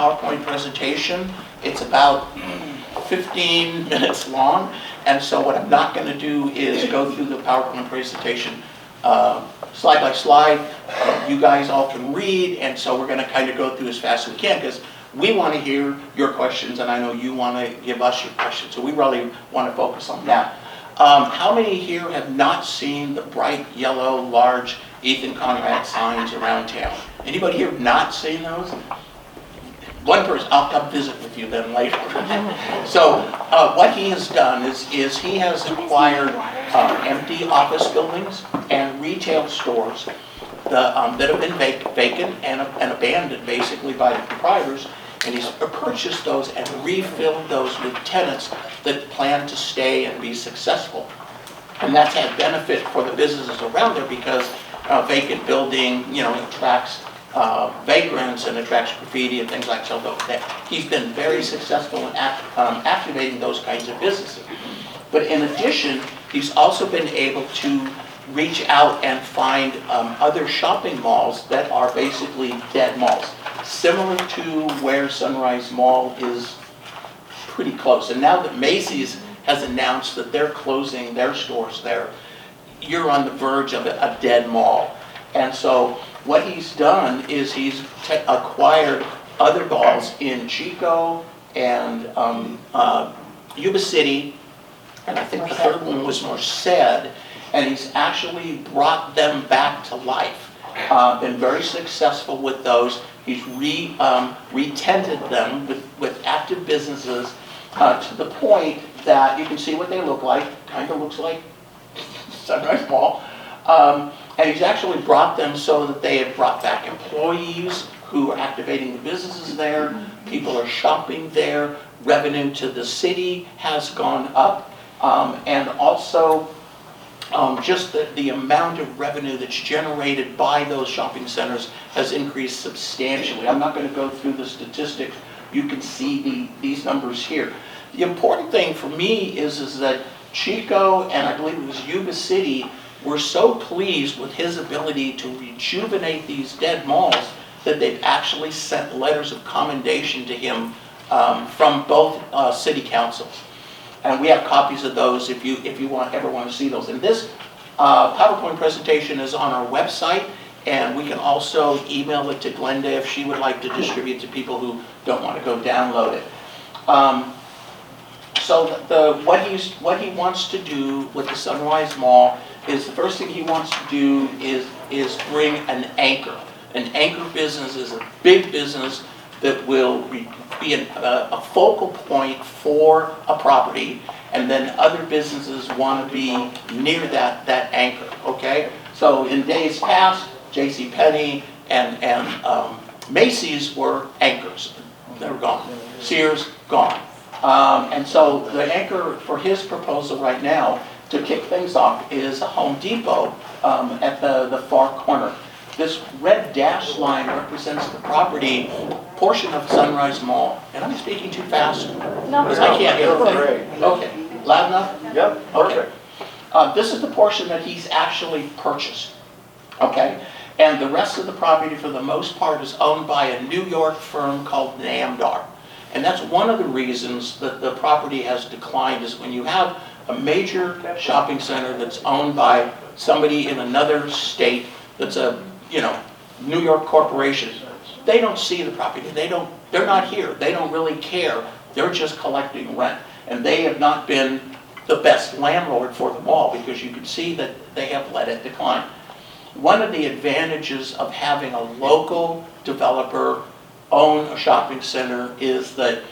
PowerPoint presentation. It's about 15 minutes long, and so what I'm not going to do is go through the PowerPoint presentation slide by slide. You guys all can read, and so we're going to kind of go through as fast as we can because we want to hear your questions, and I know you want to give us your questions, so we really want to focus on that. How many here have not seen the bright yellow, large Ethan Conrad signs around town? Anybody here not seen those? One person, I'll come visit with you then later. So what he has done is he has acquired empty office buildings and retail stores that have been vacant and abandoned basically by the proprietors, and he's purchased those and refilled those with tenants that plan to stay and be successful. And that's had benefit for the businesses around there because a vacant building, attracts vagrants and attracts graffiti and things like that. He's been very successful in activating those kinds of businesses. But in addition, he's also been able to reach out and find other shopping malls that are basically dead malls, similar to where Sunrise Mall is pretty close. And now that Macy's has announced that they're closing their stores there, you're on the verge of a dead mall. And so what he's done is he's acquired other malls in Chico and Yuba City, and I think the third one was Merced, and he's actually brought them back to life. Been very successful with those. He's re-tenanted them with active businesses to the point that you can see what they look like. Kind of looks like Sunrise Mall. And he's actually brought them so that they have brought back employees who are activating the businesses there. People are shopping there. Revenue to the city has gone up. And also, just the amount of revenue that's generated by those shopping centers has increased substantially. I'm not going to go through the statistics. You can see these numbers here. The important thing for me is that Chico and I believe it was Yuba City were so pleased with his ability to rejuvenate these dead malls that they've actually sent letters of commendation to him from both city councils. And we have copies of those if you ever want to see those. And this PowerPoint presentation is on our website, and we can also email it to Glenda if she would like to distribute to people who don't want to go download it. So what he wants to do with the Sunrise Mall is the first thing he wants to do is bring an anchor. An anchor business is a big business that will be a focal point for a property, and then other businesses want to be near that anchor, okay? So in days past, JCPenney and Macy's were anchors. They were gone. Sears, gone. And so the anchor for his proposal right now to kick things off is a Home Depot at the far corner. This red dash line represents the property portion of Sunrise Mall. And I'm speaking too fast? No. Because I can't hear everything. Okay. Loud enough? Yep. Perfect. Okay. This is the portion that he's actually purchased. Okay? And the rest of the property, for the most part, is owned by a New York firm called Namdar. And that's one of the reasons that the property has declined, is when you have a major shopping center that's owned by somebody in another state that's a New York corporation. They don't see the property. They're not here. They don't really care. They're just collecting rent. And they have not been the best landlord for the mall because you can see that they have let it decline. One of the advantages of having a local developer own a shopping center is that,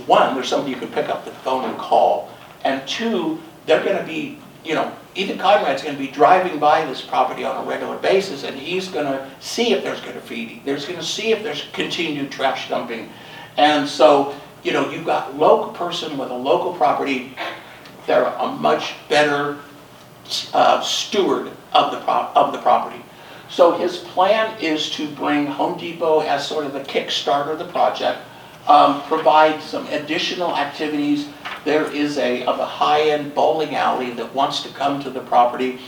one, there's somebody you can pick up the phone and call, and two, they're going to be, Ethan Conrad's going to be driving by this property on a regular basis, and he's going to see if there's graffiti. There's going to see if there's continued trash dumping. And so, you've got a local person with a local property. They're a much better steward of the property. So his plan is to bring Home Depot as sort of the kickstarter of the project, provide some additional activities. There is a high-end bowling alley that wants to come to the property,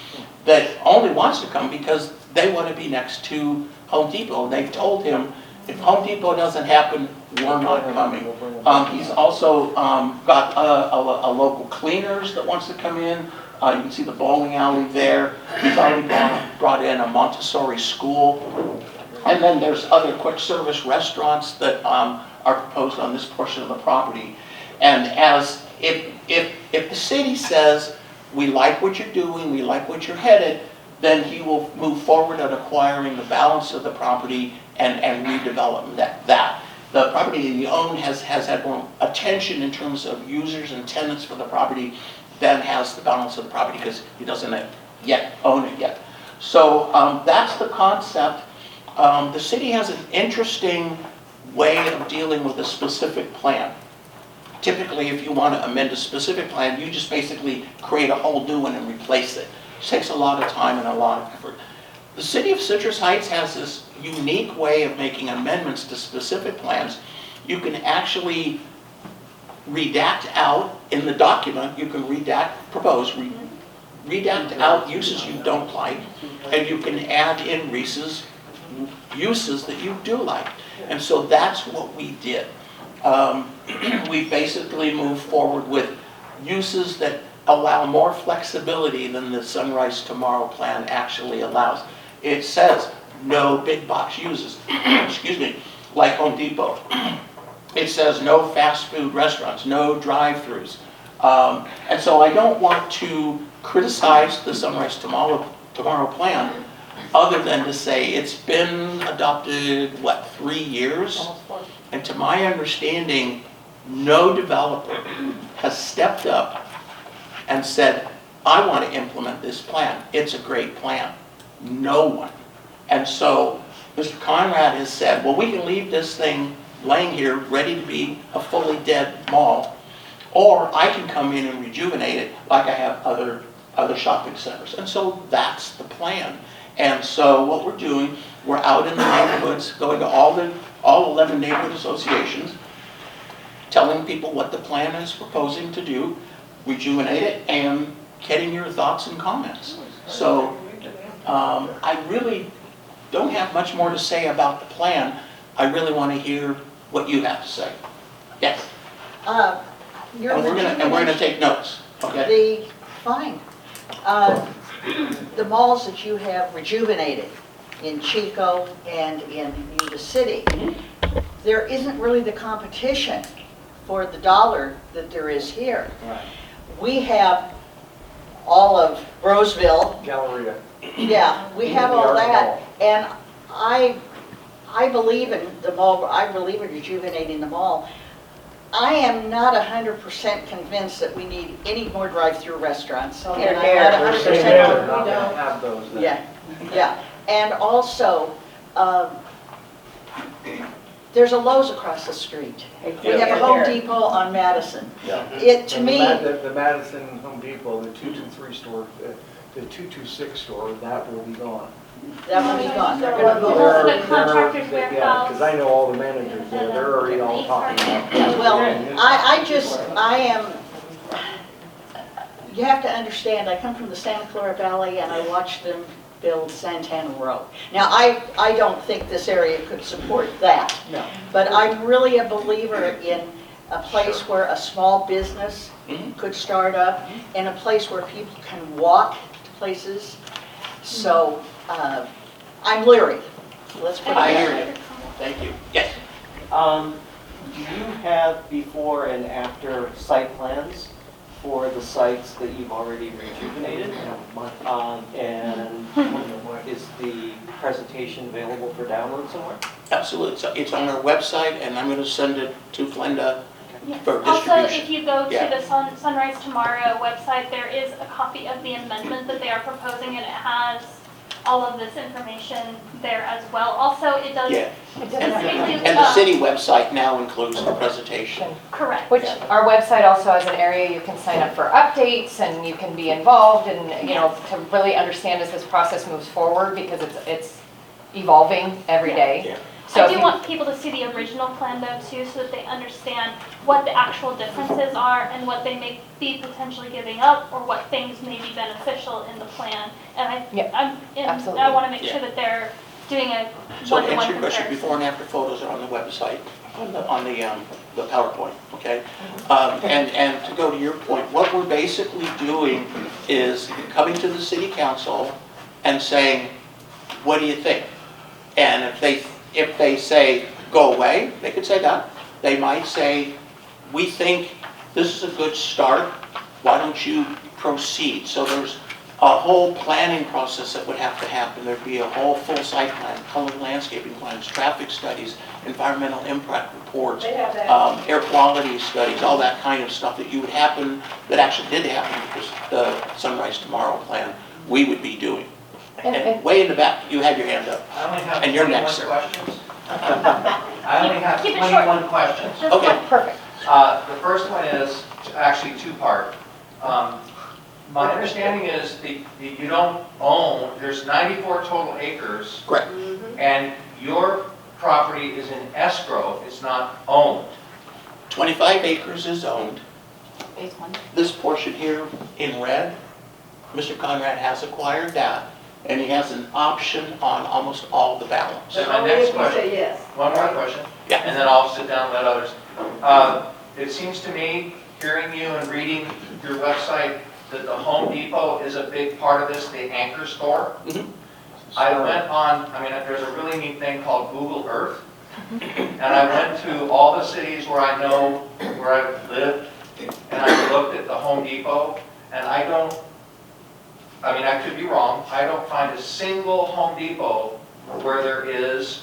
that only wants to come because they want to be next to Home Depot. And they've told him, if Home Depot doesn't happen, were not coming. He's also got a local cleaners that wants to come in. You can see the bowling alley there. He's already brought in a Montessori school. And then there's other quick service restaurants that are proposed on this portion of the property. And as if the city says, we like what you're doing, we like what you're headed, then he will move forward at acquiring the balance of the property and redevelop that. The property he owned has had more attention in terms of users and tenants for the property than has the balance of the property because he doesn't yet own it yet. So that's the concept. The city has an interesting way of dealing with a specific plan. Typically, if you want to amend a specific plan, you just basically create a whole new one and replace it. It takes a lot of time and a lot of effort. The city of Citrus Heights has this unique way of making amendments to specific plans. You can actually redact out in the document, you can redact out uses you don't like, and you can add in uses that you do like. And so that's what we did. We basically moved forward with uses that allow more flexibility than the Sunrise Tomorrow plan actually allows. It says no big box uses, excuse me, like Home Depot. It says no fast food restaurants, no drive-throughs. And so I don't want to criticize the Sunrise Tomorrow plan other than to say it's been adopted, 3 years? And to my understanding, no developer has stepped up and said, I want to implement this plan. It's a great plan. No one. And so Mr. Conrad has said, well, we can leave this thing laying here ready to be a fully dead mall, or I can come in and rejuvenate it like I have other shopping centers. And so that's the plan. And so what we're doing, we're out in the neighborhoods, going to all 11 neighborhood associations, telling people what the plan is proposing to do, rejuvenate it, and getting your thoughts and comments. So I really don't have much more to say about the plan. I really want to hear what you have to say. Yes? And we're going to take notes. Okay? Fine. The malls that you have rejuvenated in Chico and in Yuba City, there isn't really the competition for the dollar that there is here. Right. We have all of Roseville. Galleria. Yeah, we have all that. And I believe in the mall, I believe in rejuvenating the mall. I am not 100% convinced that we need any more drive-through restaurants. Oh, And they're I'm not 100% They're not going to have those then. Yeah. And also, there's a Lowe's across the street. We have a Home Depot on Madison. Yeah. To me, The Madison Home Depot, the 223 store, the 226 store, that will be gone. that will be gone. They're Well, gonna most go. of the contractors Yeah, warehouse. because I know all the managers there, they're already all talking about. Well, I am, you have to understand, I come from the Santa Clara Valley and I watched them build Santana Row. Now, I don't think this area could support that. No. But I'm really a believer in a place where a small business could start up and a place where people can walk to places. So I'm leery. Let's put it I that hear way. you. Thank you. Yes? Do you have before and after site plans for the sites that you've already rejuvenated? And is the presentation available for download somewhere? Absolutely. So it's on our website, and I'm going to send it to Glenda Yes. for Also, distribution. if you go to Yeah. the Sunrise Tomorrow website, there is a copy of the amendment that they are proposing, and it has all of this information there as well. Also, it does Yeah. specifically, And the city website now includes the presentation. correct. Which our website also has an area you can sign up for updates and you can be involved and, you know, to really understand as this process moves forward because it's evolving every day. Yeah. So I if do you- want people to see the original plan though too, so that they understand what the actual differences are and what they may be potentially giving up or what things may be beneficial in the plan. And absolutely. I want to make Yeah. sure that they're doing a So to one-to-one answer your question, comparison. before and after photos are on the website. the PowerPoint, okay? And to go to your point, what we're basically doing is coming to the city council and saying, what do you think? And if they say, go away, they could say that. They might say, we think this is a good start, why don't you proceed? So there's a whole planning process that would have to happen. There'd be a whole full site plan, color landscaping plans, traffic studies, environmental impact reports, air quality studies, all that kind of stuff that that actually did happen because the Sunrise Tomorrow plan we would be doing. And way in the back, you had your hand up. I only have And you're 21 next, sir. questions. I only have Keep it short. 21 questions. Just Okay. one. Perfect. The first one is actually two-part. My understanding is that you don't own, there's 94 total acres, Correct. and your property is in escrow, it's not owned. 25 acres is owned. Phase one. This portion here in red, Mr. Conrad has acquired that, and he has an option on almost all the balance. So my next question, yes. one more question, Yeah. and then I'll sit down and let others. It seems to me, hearing you and reading your website, that the Home Depot is a big part of this, the anchor store. Mhm. I went on, there's a really neat thing called Google Earth, and I went to all the cities where I know, where I've lived, and I looked at the Home Depot, and I could be wrong, I don't find a single Home Depot where there is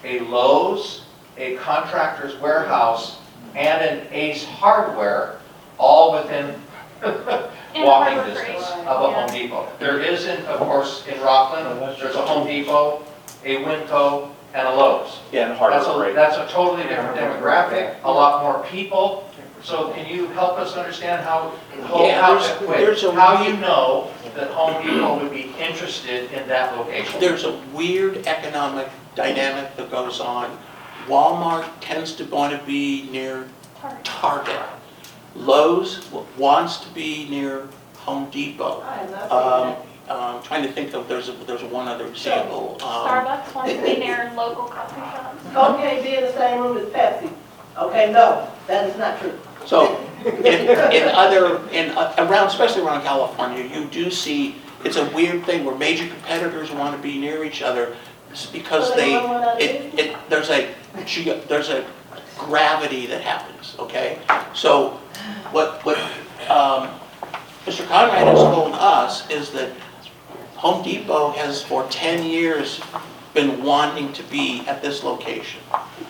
a Lowe's, a Contractor's Warehouse, and an Ace Hardware, all within walking Harbor distance Freight. of a Yeah. Home Depot. There isn't, of course, in Rockland, there's a Home Depot, a Winco, and a Lowe's. Yeah, and Harbor Freight. That's a totally different demographic, a lot more people. So can you help us understand how you know that Home Depot would be interested in that location? There's a weird economic dynamic that goes on. Walmart tends to want to be near Target. Lowe's wants to be near Home Depot. Trying to think of, there's one other example. Starbucks wants to be near local coffee shops. Okay, be in the same room as Pepsi. Okay, no, that is not true. So around, especially around California, you do see, it's a weird thing where major competitors want to be near each other. It's because there's a gravity that happens, okay? So what Mr. Conrad has told us is that Home Depot has for 10 years been wanting to be at this location.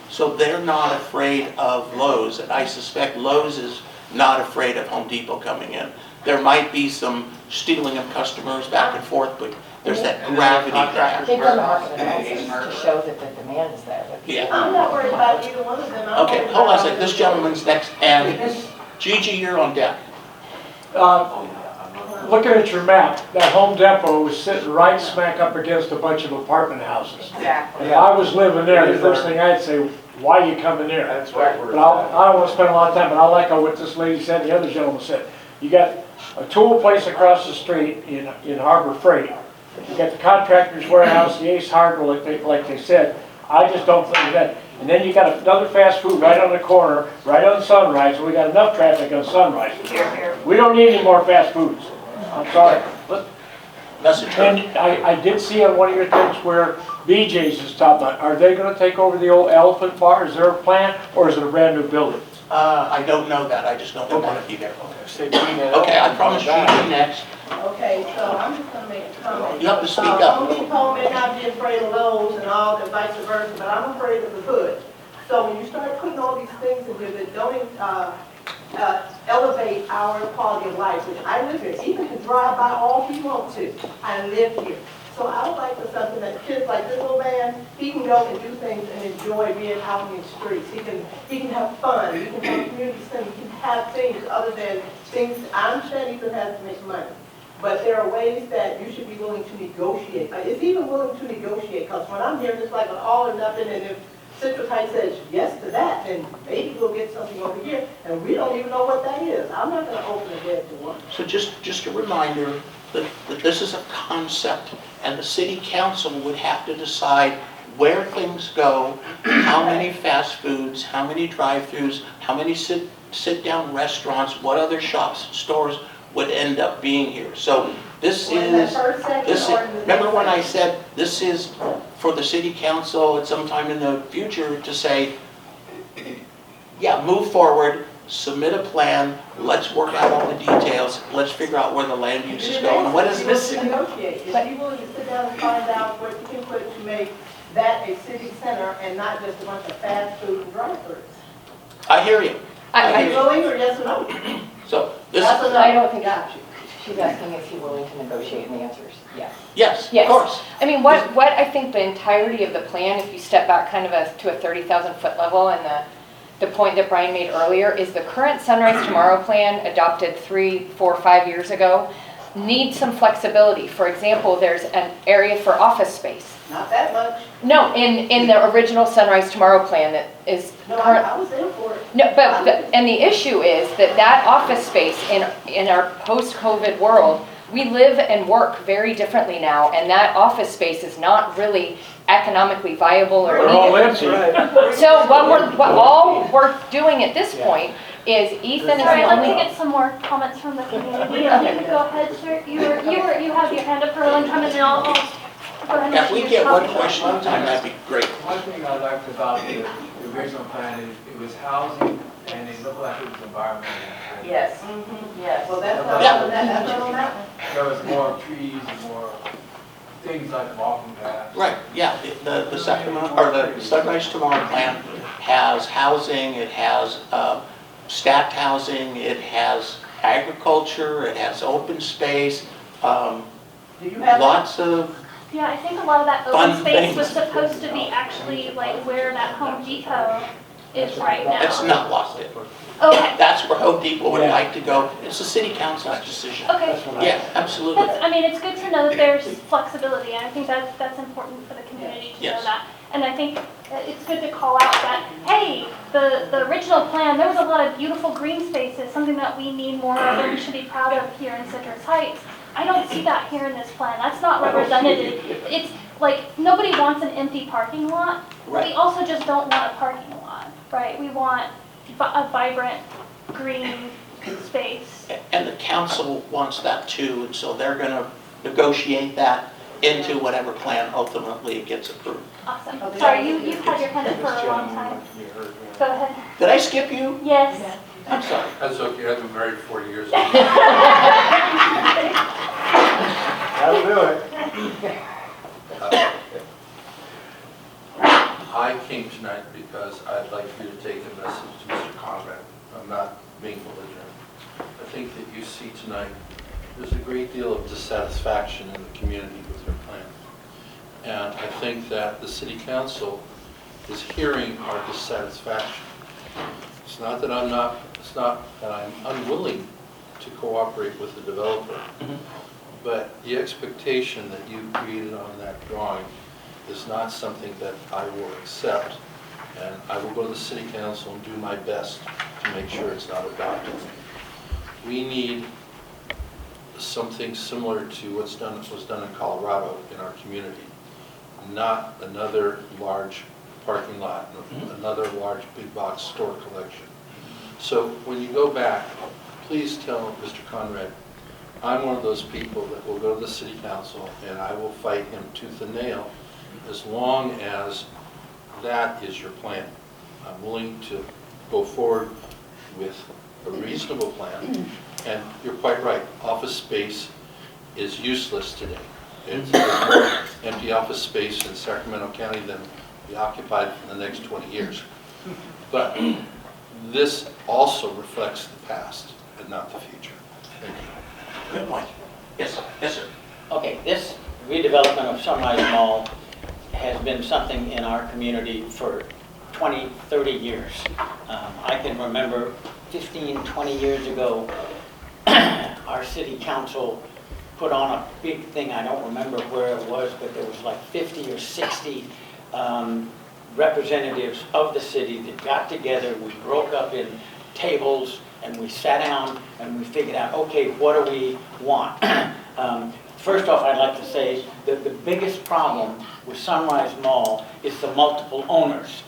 So they're not afraid of Lowe's, and I suspect Lowe's is not afraid of Home Depot coming in. There might be some stealing of customers back and forth, but there's that gravity there. They've done the market analysis to show that the demand is there. that people- Yeah. I'm not worried about either one of them. I'm Okay, worried hold on a about second. This gentleman's next, and Gigi, you're on deck. Looking at your map, that Home Depot is sitting right smack up against a bunch of apartment houses. Exactly. If I was living there, the first thing I'd say, why are you coming there? That's right. But I don't want to spend a lot of time, but I like what this lady said, and the other gentleman said. You got a tool place across the street in Harbor Freight. You got the Contractor's Warehouse, the Ace Hardware, like they said. I just don't think that. And then you got another fast food right on the corner, right on Sunrise, and we got enough traffic on Sunrise. We don't need any more fast foods. I'm sorry. That's the truth. And I did see on one of your things where BJ's is talking about, are they gonna take over the old Elephant Bar? Is there a plan, or is it a brand new building? I don't know that, I just know they want to be there. Say Gina. Okay, I promise Gigi next. Okay, so I'm just gonna make a comment. You have to speak up. Home Depot may not be afraid of Lowe's and all, and vice versa, but I'm afraid of the hood. So when you start putting all these things in here that don't elevate our quality of life, which I live here, even to drive by all he wants to, I live here. So I would like for something that kids like this little man, he can go and do things and enjoy being out in the streets. He can have fun, he can have community center, he can have things other than things. I understand Ethan has to make money, but there are ways that you should be willing to negotiate. It's even willing to negotiate, because when I'm hearing it's like an all or nothing, and if Citrus Heights says yes to that, then maybe we'll get something over here, and we don't even know what that is. I'm not gonna open a dead door. So just a reminder that this is a concept, and the city council would have to decide where things go, how many fast foods, how many drive-throughs, how many sit-down restaurants, what other shops, stores would end up being here. So this is, remember when I said this is for the city council at some time in the future to say, yeah, move forward, submit a plan, let's work out all the details, let's figure out where the land use is going, and what is missing. Negotiate. Is he willing to sit down and find out what you can put to make that a city center and not just a bunch of fast food and drive-throughs? I hear you. Are you willing or yes or no? So this, That's a no. I don't think Got you. she's asking is he willing to negotiate, and the answer is yes. yes, of Yes. course. I mean, what I think the entirety of the plan, if you step back kind of to a 30,000-foot level, and the point that Brian made earlier, is the current Sunrise Tomorrow plan adopted 3, 4, 5 years ago needs some flexibility. For example, there's an area for office space. Not that much. No, in the original Sunrise Tomorrow plan that is No, current. I was in for it. No, but, and the issue is that office space in our post-COVID world, we live and work very differently now, and that office space is not really economically viable or They're all needed. empty. So what all we're doing at this point is Ethan is Sorry, the I'd like only. to get some more comments from the community. Go ahead, sir. You have your hand up for a long time, and then I'll go ahead and If let we you get one talk. question at a time, that'd be great. One thing I liked about the original plan is it was housing and it looked like it was environmental. Yes. Yes. Well, that's not Yeah. on that, that's not on that one. There was more trees and more things like walking paths. Right, yeah, the Sacramento, or the Sunrise Tomorrow plan has housing, it has stacked housing, it has agriculture, it has open space, Do you have that? lots of, Yeah, I think a lot of that Fun open space was things. supposed to be actually like where that Home Depot is right now. it's not locked in. Okay, That's where Home Depot would Yeah. like to go, it's the city council's decision. okay. That's what I- Yeah, absolutely. I mean, it's good to know that there's flexibility, and I think that's important for the community to know Yes. that. And I think it's good to call out that, hey, the original plan, there was a lot of beautiful green spaces, something that we need more of and we should be proud of here in Citrus Heights. I don't see that here in this plan. That's not represented. It's like, nobody wants an empty parking lot. Right. We also just don't want a parking lot, right? We want a vibrant green space. And the council wants that too, and so they're gonna negotiate that into whatever plan ultimately gets approved. Awesome. Okay. Sorry, you've had your hand up for a long time. Go ahead. Did I skip you? Yes. I'm sorry. That's okay, I've been married 40 years. That'll do it. I came tonight because I'd like you to take a message to Mr. Conrad. I'm not being belligerent. I think that you see tonight, there's a great deal of dissatisfaction in the community with your plan. And I think that the city council is hearing our dissatisfaction. It's not that I'm unwilling to cooperate with the developer, but the expectation that you created on that drawing is not something that I will accept, and I will go to the city council and do my best to make sure it's not adopted. We need something similar to what was done in Colorado in our community, not another large parking lot, another large big box store collection. So when you go back, please tell Mr. Conrad, I'm one of those people that will go to the city council and I will fight him tooth and nail as long as that is your plan. I'm willing to go forward with a reasonable plan. And you're quite right, office space is useless today. There's more empty office space in Sacramento County than be occupied for the next 20 years. But this also reflects the past and not the future. Thank you. Good point. Yes, yes, sir. Okay, this redevelopment of Sunrise Mall has been something in our community for 20, 30 years. I can remember 15, 20 years ago, our city council put on a big thing. I don't remember where it was, but there was like 50 or 60 representatives of the city that got together. We broke up in tables and we sat down and we figured out, okay, what do we want? First off, I'd like to say that the biggest problem with Sunrise Mall is the multiple owners,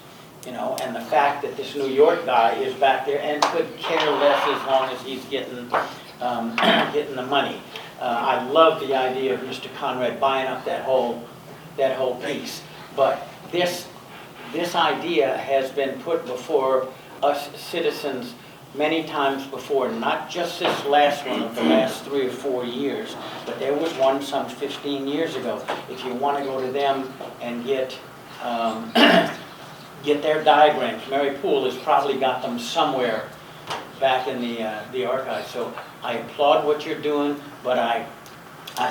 you know, and the fact that this New York guy is back there and could care less as long as he's getting, getting the money. I love the idea of Mr. Conrad buying up that whole piece, but this idea has been put before us citizens many times before, not just this last one of the last 3 or 4 years, but there was one some 15 years ago. If you want to go to them and get get their diagrams, Mary Poole has probably got them somewhere back in the archives. So I applaud what you're doing, but I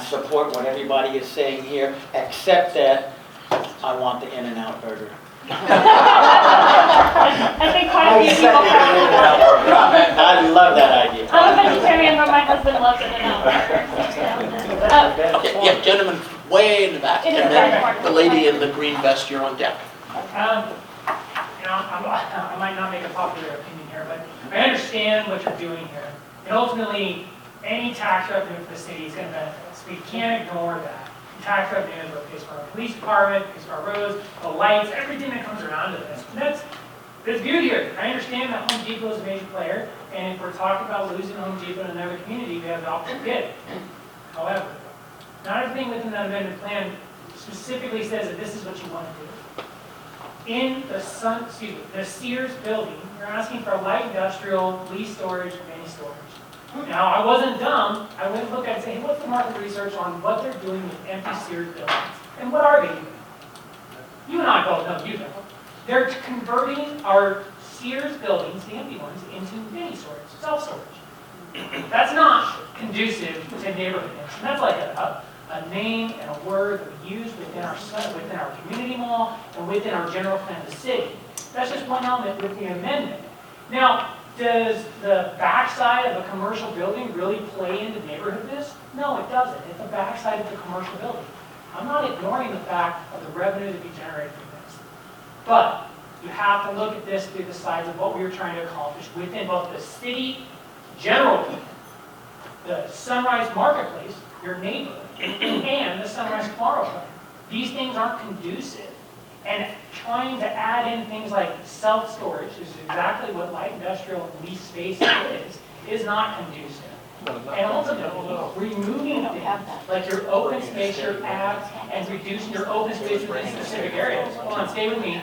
support what everybody is saying here, except that I want the In-N-Out burger. I think quite a few people probably love I love that idea. I'm a vegetarian, but my husband loves it enough. Okay, yeah, gentlemen, way in the back, In the and back then corner. the lady in the green vest, you're on deck. You know, I might not make a popular opinion here, but I understand what you're doing here. And ultimately, any tax revenue for the city is going to benefit us. We can't ignore that. Tax revenue is what pays for our police department, pays for our roads, the lights, everything that comes around to this. And that's good here. I understand that Home Depot is a major player, and if we're talking about losing Home Depot in another community, we have the option to get it. However, not everything within that amendment plan specifically says that this is what you want to do. In the Sears building, you're asking for light industrial, lease storage, mini storage. Now, I wasn't dumb. I went and looked at it and said, hey, what's the market research on what they're doing with empty Sears buildings? And what are they doing? You and I both know, you know. They're converting our Sears buildings, the empty ones, into mini storage, self-storage. That's not conducive to neighborhoodness. And that's like a name and a word that we use within our community mall and within our general plan of the city. That's just one element with the amendment. Now, does the backside of a commercial building really play into neighborhoodness? No, it doesn't. It's the backside of the commercial building. I'm not ignoring the fact of the revenue that we generate from this. But you have to look at this through the sides of what we were trying to accomplish within both the city general plan, the Sunrise Marketplace, your neighborhood, and the Sunrise Tomorrow plan. These things aren't conducive. And trying to add in things like self-storage, which is exactly what light industrial lease space is not conducive. And ultimately, removing things like your open space, your apps, and reducing your open space within specific areas. Hold on, stay with me.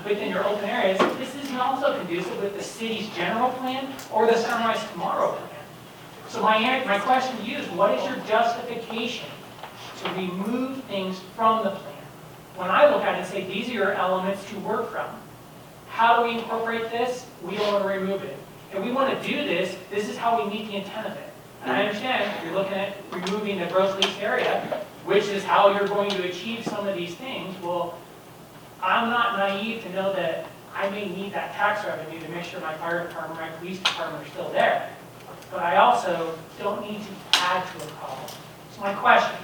Within your open areas, this isn't also conducive with the city's general plan or the Sunrise Tomorrow plan. So my question to you is, what is your justification to remove things from the plan? When I look at it and say, these are your elements to work from, how do we incorporate this? We don't want to remove it. If we want to do this, this is how we meet the intent of it. And I understand if you're looking at removing the gross lease area, which is how you're going to achieve some of these things, well, I'm not naive to know that I may need that tax revenue to make sure my fire department, my police department are still there. But I also don't need to add to a problem. So my question,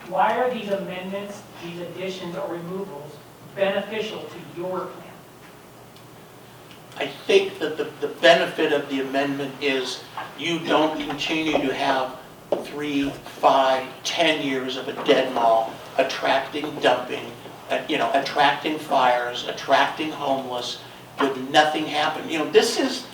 why are these amendments, these additions or removals beneficial to your plan? I think that the benefit of the amendment is you don't continue to have 3, 5, 10 years of a dead mall attracting dumping, attracting fires, attracting homeless, with nothing happen. This is,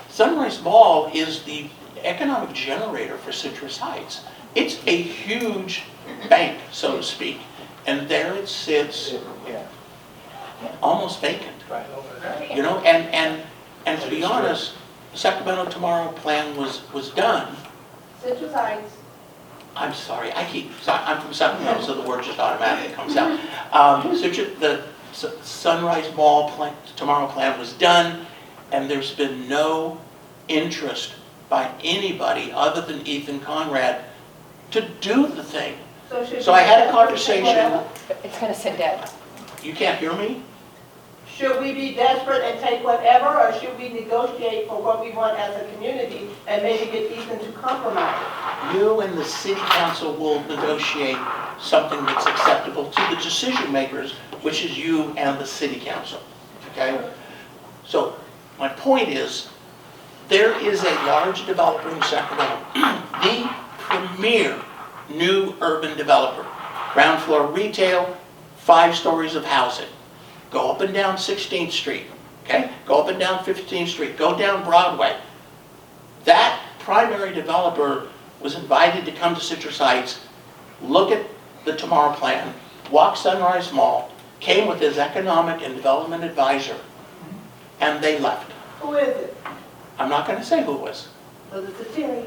Sunrise Mall is the economic generator for Citrus Heights. It's a huge bank, so to speak, and there it sits, almost vacant. And to be honest, the Sacramento Tomorrow plan was done. Citrus Heights. I'm sorry, I'm from Sacramento, so the word just automatically comes out. The Sunrise Mall plan, Tomorrow plan was done, and there's been no interest by anybody other than Ethan Conrad to do the thing. So I had a conversation. It's going to sit dead. You can't hear me? Should we be desperate and take whatever, or should we negotiate for what we want as a community and maybe get Ethan to compromise? You and the city council will negotiate something that's acceptable to the decision makers, which is you and the city council, okay? So my point is, there is a large developer in Sacramento, the premier new urban developer. Ground floor retail, 5 stories of housing. Go up and down 16th Street, okay? Go up and down 15th Street, go down Broadway. That primary developer was invited to come to Citrus Heights, look at the Tomorrow Plan, walk Sunrise Mall, came with his economic and development advisor, and they left. Who is it? I'm not going to say who it was, Was it the Terry?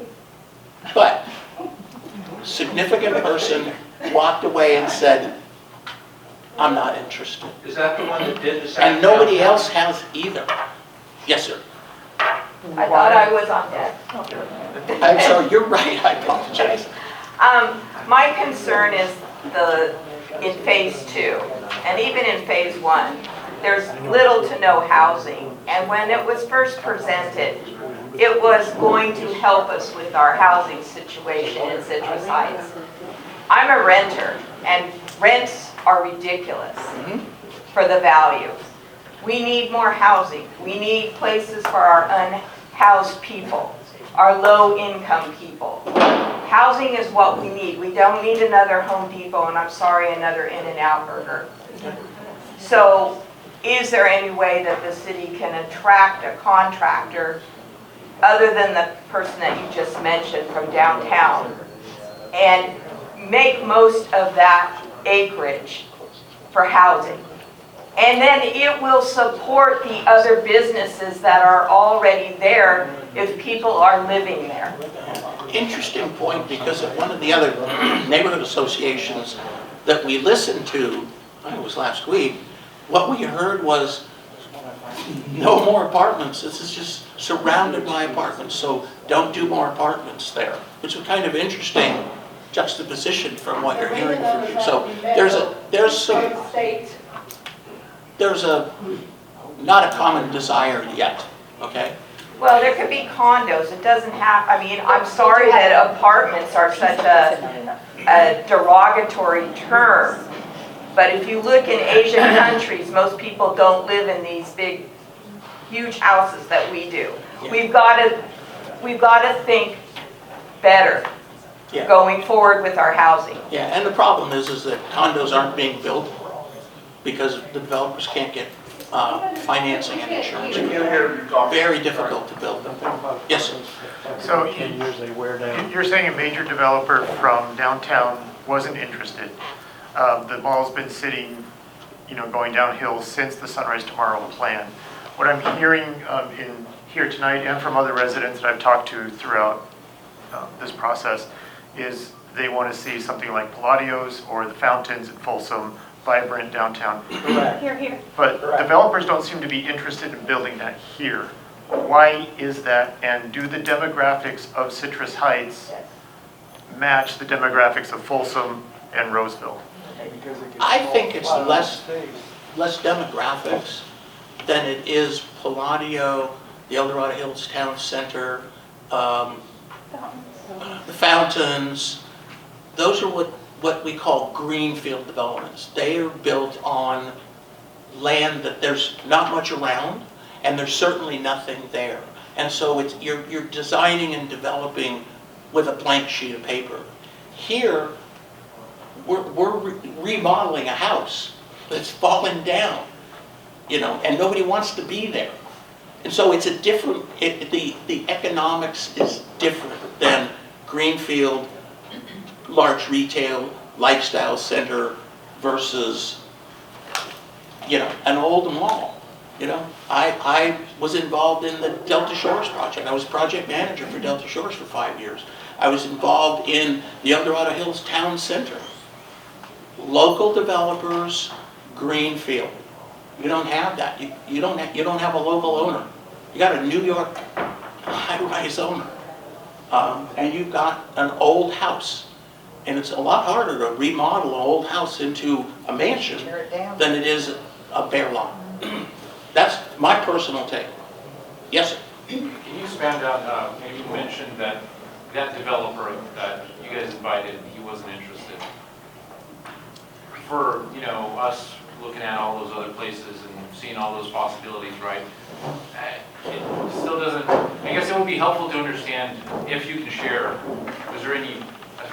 but significant person walked away and said, I'm not interested. Is that the one that did the And nobody else has either. Yes, sir. I thought I was on deck. I'm sorry, you're right, I apologize. My concern is in phase 2, and even in phase 1, there's little to no housing. And when it was first presented, it was going to help us with our housing situation in Citrus Heights. I'm a renter, and rents are ridiculous for the value. We need more housing. We need places for our unhoused people, our low-income people. Housing is what we need. We don't need another Home Depot, and I'm sorry, another In-N-Out Burger. So is there any way that the city can attract a contractor other than the person that you just mentioned from downtown and make most of that acreage for housing? And then it will support the other businesses that are already there if people are living there. Interesting point, because at one of the other neighborhood associations that we listened to, I think it was last week, what we heard was no more apartments. This is just surrounded by apartments, so don't do more apartments there, which was kind of interesting juxtaposition from what you're hearing from you. So there's not a common desire yet, okay? Well, there could be condos. It doesn't have, I mean, I'm sorry that apartments are such a derogatory term. But if you look in Asian countries, most people don't live in these big, huge houses that we do. We've got to think better going forward with our housing. Yeah, and the problem is that condos aren't being built because the developers can't get financing and insurance. Very difficult to build them. Yes, sir. So 10 years they wear down. you're saying a major developer from downtown wasn't interested. The mall's been sitting, going downhill since the Sunrise Tomorrow plan. What I'm hearing here tonight and from other residents that I've talked to throughout this process is they want to see something like Palladio's or the fountains at Folsom, vibrant downtown. Here, here. But developers don't seem to be interested in building that here. Why is that? And do the demographics of Citrus Heights match the demographics of Folsom and Roseville? I think it's less demographics than it is Palladio, the El Dorado Hills Town Center, the fountains. Those are what we call greenfield developments. They are built on land that there's not much around, and there's certainly nothing there. And so you're designing and developing with a blank sheet of paper. Here, we're remodeling a house that's fallen down, and nobody wants to be there. And so it's a different, the economics is different than greenfield, large retail, lifestyle center versus, an old mall. I was involved in the Delta Shores project. I was project manager for Delta Shores for 5 years. I was involved in the El Dorado Hills Town Center. Local developers, greenfield. You don't have that. You don't have a local owner. You got a New York high-rise owner, and you've got an old house. And it's a lot harder to remodel an old house into a mansion than it is a bare lot. That's my personal take. Yes, sir. Can you expand on, maybe you mentioned that developer that you guys invited, he wasn't interested. For, us looking at all those other places and seeing all those possibilities, right? It still doesn't, I guess it would be helpful to understand, if you can share, was there any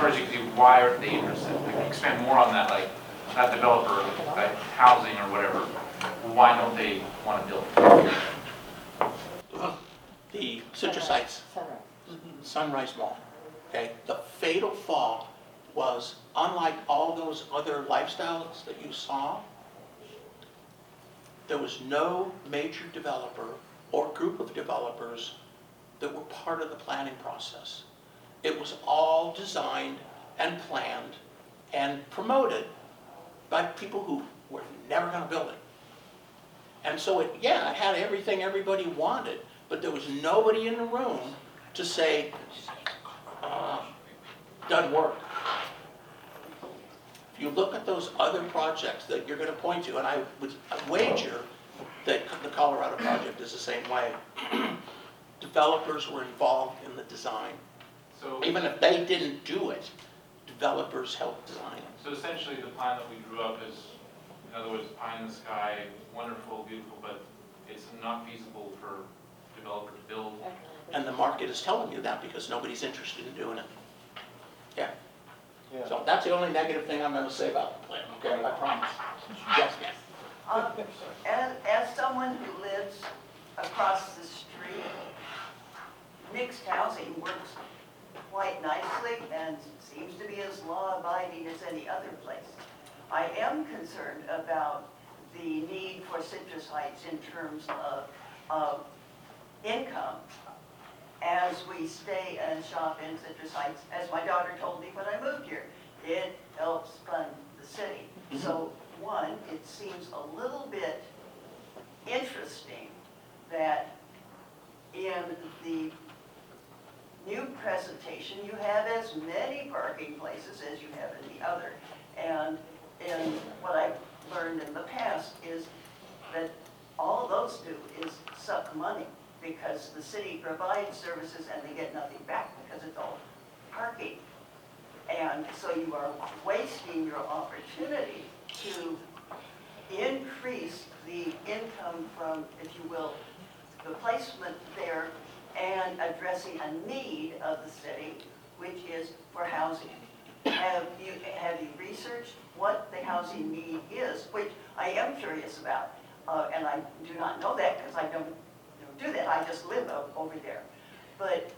far as you can see, why are they interested? Like, expand more on that, like, that developer, like, housing or whatever. Why don't they want to build? The Citrus Heights Sunrise Mall, okay? The fatal flaw was, unlike all those other lifestyles that you saw, there was no major developer or group of developers that were part of the planning process. It was all designed and planned and promoted by people who were never going to build it. And so it had everything everybody wanted, but there was nobody in the room to say, doesn't work. If you look at those other projects that you're going to point to, and I would wager that the Colorado project is the same way, developers were involved in the design. So, Even if they didn't do it, developers helped design it. so essentially the plan that we drew up is, in other words, pie in the sky, wonderful, beautiful, but it's not feasible for developer to build. And the market is telling you that because nobody's interested in doing it. Yeah. So that's the only negative thing I'm going to say about the plan, okay? I promise. Yes, ma'am. As someone who lives across the street, mixed housing works quite nicely and seems to be as law-abiding as any other place. I am concerned about the need for Citrus Heights in terms of income as we stay and shop in Citrus Heights. As my daughter told me when I moved here, it helps fund the city. So one, it seems a little bit interesting that in the new presentation, you have as many parking places as you have in the other. And what I've learned in the past is that all those do is suck money because the city provides services and they get nothing back because it's all parking. And so you are wasting your opportunity to increase the income from, if you will, the placement there and addressing a need of the city, which is for housing. Have you researched what the housing need is, which I am curious about, and I do not know that because I don't do that. I just live over there. But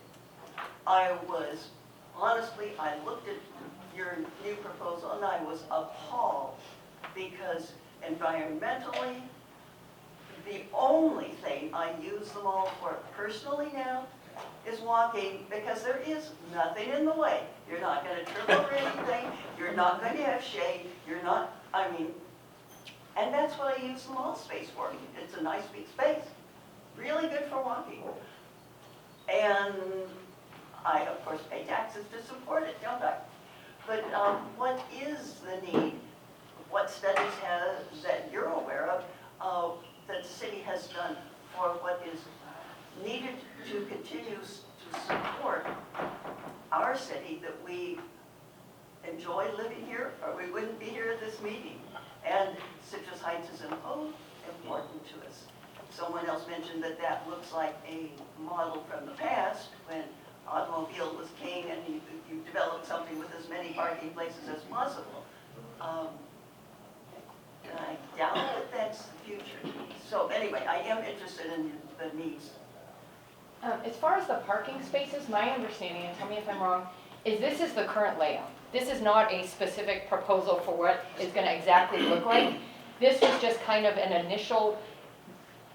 I was, honestly, I looked at your new proposal and I was appalled because environmentally, the only thing I use them all for personally now is walking because there is nothing in the way. You're not going to trip over anything. You're not going to have shade. You're not, and that's what I use the mall space for. It's a nice big space. Really good for walking. And I, of course, pay taxes to support it, don't I? But what is the need? What studies that you're aware of that the city has done for what is needed to continue to support our city that we enjoy living here, or we wouldn't be here at this meeting? And Citrus Heights is important to us. Someone else mentioned that that looks like a model from the past when automobile was king and you developed something with as many parking places as possible. And I doubt that that's the future. So anyway, I am interested in the needs. As far as the parking spaces, my understanding, and tell me if I'm wrong, is this is the current layout. This is not a specific proposal for what it's going to exactly look like. This was just kind of an initial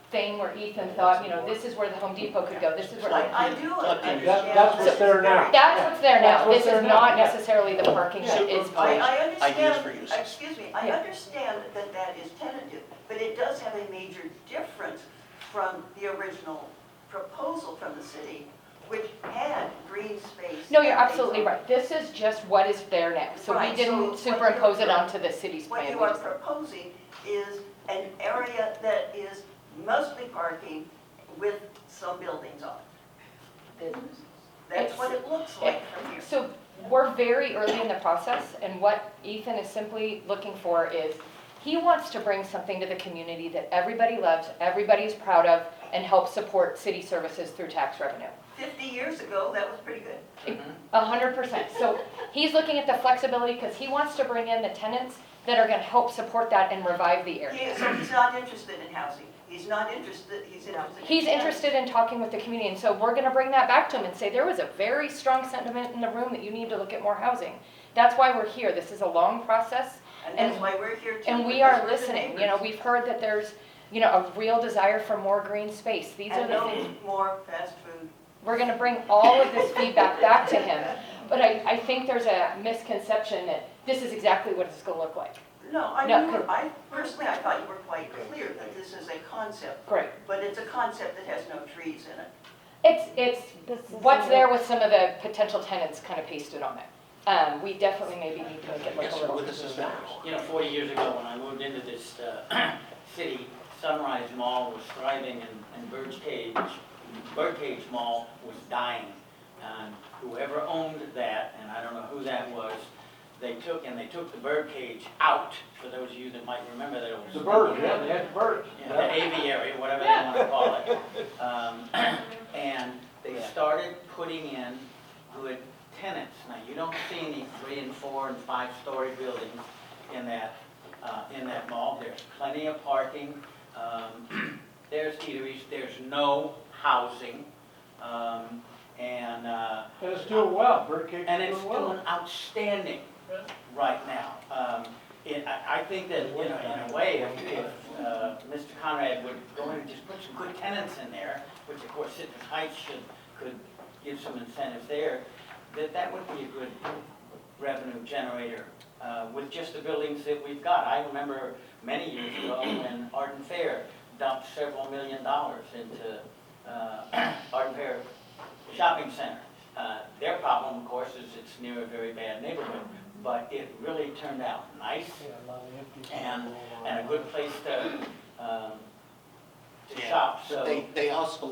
thing where Ethan thought, this is where the Home Depot could go. This is where I do understand. That's what's there now. That's what's there now. That's what's This there is now. not necessarily the parking that is planned. I Ideas for understand, use. excuse me, I understand that that is tentative, but it does have a major difference from the original proposal from the city, which had green space. No, you're absolutely right. This is just what is there now. So we Right, didn't so superimpose it onto the city's What plan. you We are just- proposing is an area that is mostly parking with some buildings on it. That's what it looks like from here. So we're very early in the process, and what Ethan is simply looking for is, he wants to bring something to the community that everybody loves, everybody is proud of, and help support city services through tax revenue. 50 years ago, that was pretty good. 100%. So he's looking at the flexibility because he wants to bring in the tenants that are going to help support that and revive the area. So he's not interested in housing. He's not interested, he's interested in... He's interested in talking with the community, and so we're going to bring that back to him and say there was a very strong sentiment in the room that you need to look at more housing. That's why we're here. This is a long process. And that's why we're here too. And we because are we're the listening. You know, neighbors. we've heard that there's, you know, a real desire for more green space. These are And the no things. more fast food. We're going to bring all of this feedback back to him. But I think there's a misconception that this is exactly what it's going to look like. No, I personally, I thought you were quite clear that this is a concept. Great. But it's a concept that has no trees in it. It's what's there with some of the potential tenants kind of pasted on it. We definitely maybe need to make it look Yes, a sir, little. with assistance. You know, 40 years ago when I moved into this city, Sunrise Mall was thriving and Birdcage Mall was dying. And whoever owned that, and I don't know who that was, they took the Birdcage out, for those of you that might remember that it was... The birds, yeah, they had the birds. Yeah, the aviary, whatever they want to call it. And they started putting in good tenants. Now, you don't see any 3- and 4- and 5-story buildings in that mall. There's plenty of parking. There's eateries. There's no housing. And it's doing well, Birdcage and is it's doing well. doing outstanding right now. I think that, you know, in a way, if Mr. Conrad would go in and just put some good tenants in there, which of course Citrus Heights could give some incentives there, that would be a good revenue generator with just the buildings that we've got. I remember many years ago when Arden Fair dumped several $1 million into Arden Fair Shopping Center. Their problem, of course, is it's near a very bad neighborhood, but it really turned out nice and a good place to shop. So They also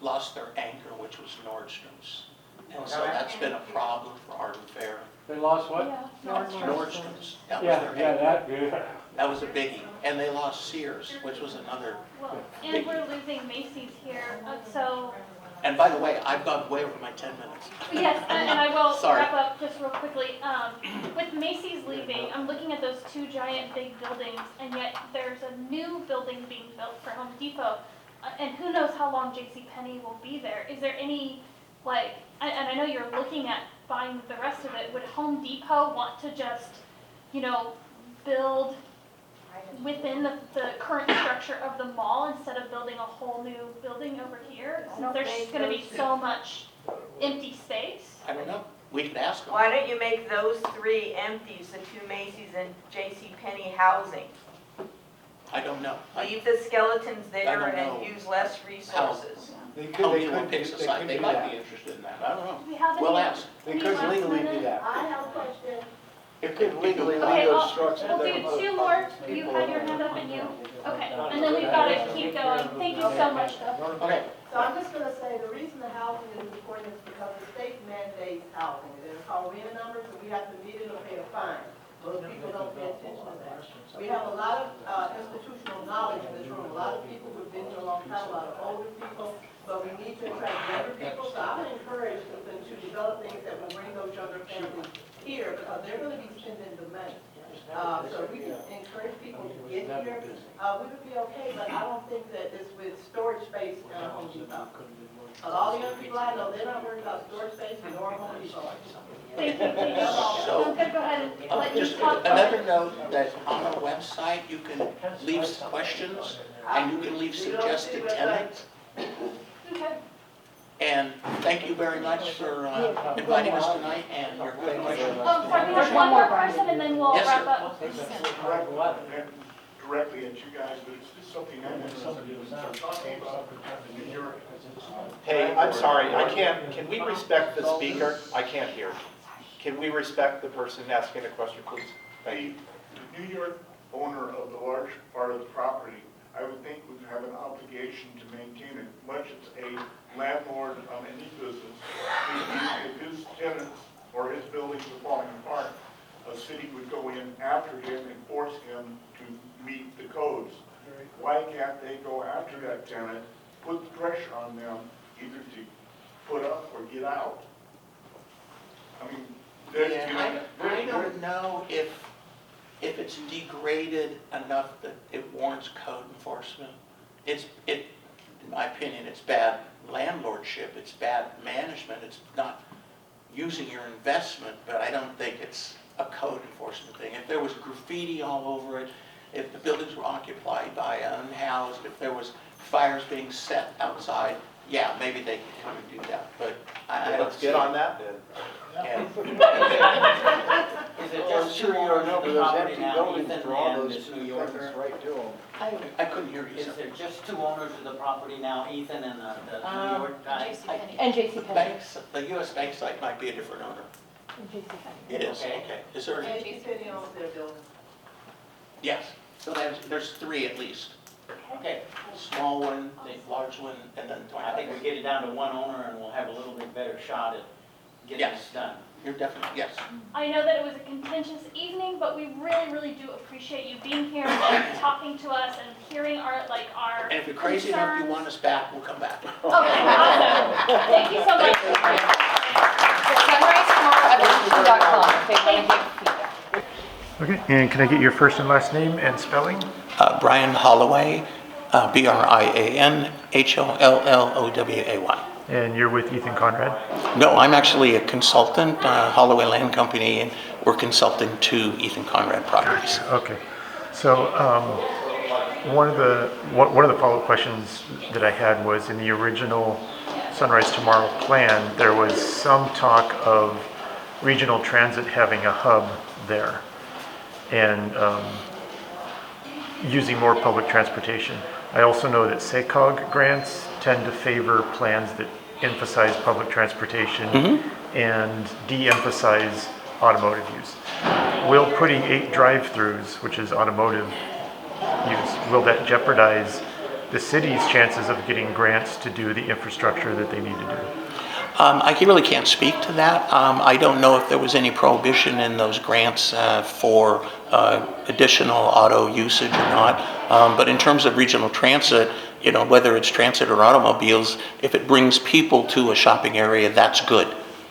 lost their anchor, which was Nordstrom's. And so that's been a problem for Arden Fair. They lost what? Yeah. Nordstrom's, that was Yeah, their anchor. that. That was a biggie. And they lost Sears, which was another Well, and we're losing Macy's here, so, And by the way, I've gone way over my 10 minutes. yes, and I will Sorry. wrap up just real quickly. With Macy's leaving, I'm looking at those 2 giant big buildings, and yet there's a new building being built for Home Depot. And who knows how long JCPenney will be there. Is there any, like, and I know you're looking at buying the rest of it, would Home Depot want to just, you know, build within the current structure of the mall instead of building a whole new building over here? Since there's going to be so much empty space. I don't know. We could ask them. Why don't you make those 3 empties, the 2 Macy's and JCPenney housing? I don't know. Leave the skeletons I there don't know and use less resources. Home Depot picks a site. They might be interested in that. I don't know. We have We'll any- ask. They any could last legally do minute? that. I have a question. It could legally Okay, leave those structures we'll there. do 2 more. You had your hand up and you, okay. And then we've got to keep going. Thank you so much, though. Okay. So I'm just gonna say, the reason the housing is important is because the state mandates housing. They're called RENA numbers, and we have to meet it or pay a fine. Most people don't pay attention to that. We have a lot of institutional knowledge in this room, a lot of people who've been here a long time, a lot of older people, but we need to attract younger people. So I would encourage them to develop things that will bring those younger families here, because they're gonna be spending the money. So we can encourage people to get here, we would be okay, but I don't think that it's with storage space and Home Depot. All the young people I know, they're not worried about storage space nor Home Depot. Thank you, thank you. So- I'm going to go ahead and let you Just talk. another note that on our website, you can leave questions and you can leave suggested tenants. Okay. And thank you very much for inviting us tonight and your good questions. Oh, sorry, there's one more person and then we'll Yes, wrap sir. up. Directly at you guys, but it's just something I know somebody was talking about. Hey, I'm sorry, can we respect the speaker? I can't hear. Can we respect the person asking the question, please? Thank you. The New York owner of the large part of the property, I would think would have an obligation to maintain it, much as a landlord on any business. If his tenants or his buildings are falling apart, a city would go in after him and force him to meet the codes. Why can't they go after that tenant put the pressure on them either to put up or get out. I mean, I don't know if it's degraded enough that it warrants code enforcement. In my opinion, it's bad landlordship, it's bad management, it's not using your investment, but I don't think it's a code enforcement thing. If there was graffiti all over it, if the buildings were occupied by unhoused, if there was fires being set outside, yeah, maybe they could come and do that, but I don't Let's see get it. on that then. Yeah. Is it just two owners of the property now, Ethan and this New Yorker? Right to them. I couldn't hear you. Is there just two owners of the property now, Ethan and the New York guy? And JCPenney. Banks, the US Bank site might be a different owner. And JCPenney. It is, Okay. okay. Is there, JCPenney owns their building. yes, so there's three at least. Okay, Small one, the large one, and then I think we get it down to one owner and we'll have a little bit better shot at getting Yes. this done. You're definitely, yes. I know that it was a contentious evening, but we really, really do appreciate you being here and talking to us and hearing our And if you're crazy enough, you want us back, we'll come back. Okay, awesome. Thank you so much. SunriseTomorrow@evolution.com if they want to give feedback. Okay, and can I get your first and last name and spelling? Brian Holloway, BrianHolloway. And you're with Ethan Conrad? No, I'm actually a consultant, Holloway Land Company, and we're consulting to Ethan Conrad Properties. Okay. So one of the follow-up questions that I had was in the original Sunrise Tomorrow plan, there was some talk of regional transit having a hub there and using more public transportation. I also know that SACOG grants tend to favor plans that emphasize public transportation and de-emphasize automotive use. Will putting 8 drive-throughs, which is automotive use, will that jeopardize the city's chances of getting grants to do the infrastructure that they need to do? I really can't speak to that. I don't know if there was any prohibition in those grants for additional auto usage or not. But in terms of regional transit, you know, whether it's transit or automobiles, if it brings people to a shopping area, that's good.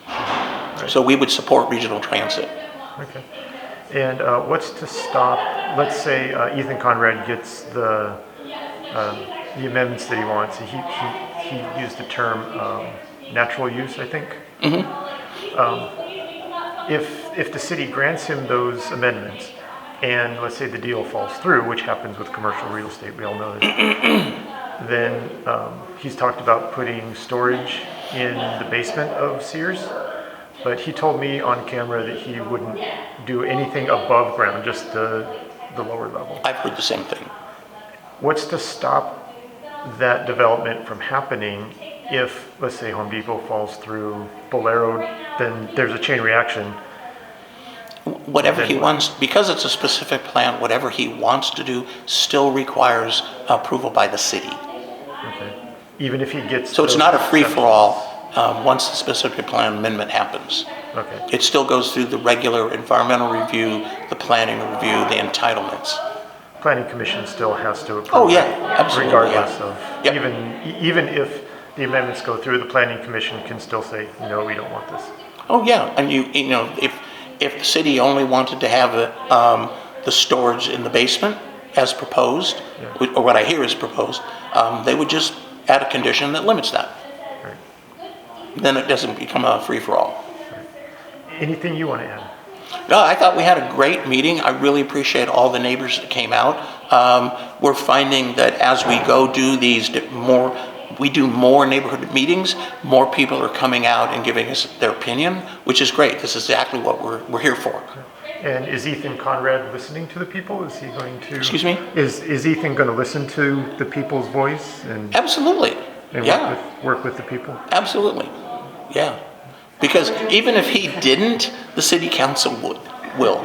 Right. So we would support regional transit. Okay. And what's to stop, let's say Ethan Conrad gets the amendments that he wants. He used the term natural use, I think. If the city grants him those amendments, and let's say the deal falls through, which happens with commercial real estate, we all know this, then he's talked about putting storage in the basement of Sears, but he told me on camera that he wouldn't do anything above ground, just the lower level. I've heard the same thing. What's to stop that development from happening if, let's say, Home Depot falls through, Bolero, then there's a chain reaction? Whatever he wants, because it's a specific plan, whatever he wants to do still requires approval by the city. Okay. Even if he gets... So it's not a free-for-all once the specific plan amendment happens. Okay. It still goes through the regular environmental review, the planning review, the entitlements. Planning Commission still has to approve. Oh, yeah, absolutely. Regardless of, Yep. even if the amendments go through, the Planning Commission can still say, no, we don't want this. Oh, yeah, and you know, if the city only wanted to have the storage in the basement as proposed, Yeah. or what I hear is proposed, they would just add a condition that limits that. Right. Then it doesn't become a free-for-all. Right. Anything you want to add? No, I thought we had a great meeting. I really appreciate all the neighbors that came out. We're finding that as we go do these we do more neighborhood meetings, more people are coming out and giving us their opinion, which is great. This is exactly what we're here for. And is Ethan Conrad listening to the people? Is he going to... Excuse me? Is Ethan going to listen to the people's voice? And Absolutely. And Yeah. work with the people? Absolutely. Yeah. Because even if he didn't, the city council will.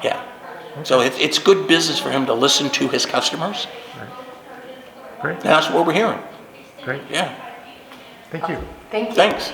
Yeah. So it's good business for him to listen to his customers. Great. And that's what we're hearing. Great. Yeah. Thank you. Thank you. Thanks.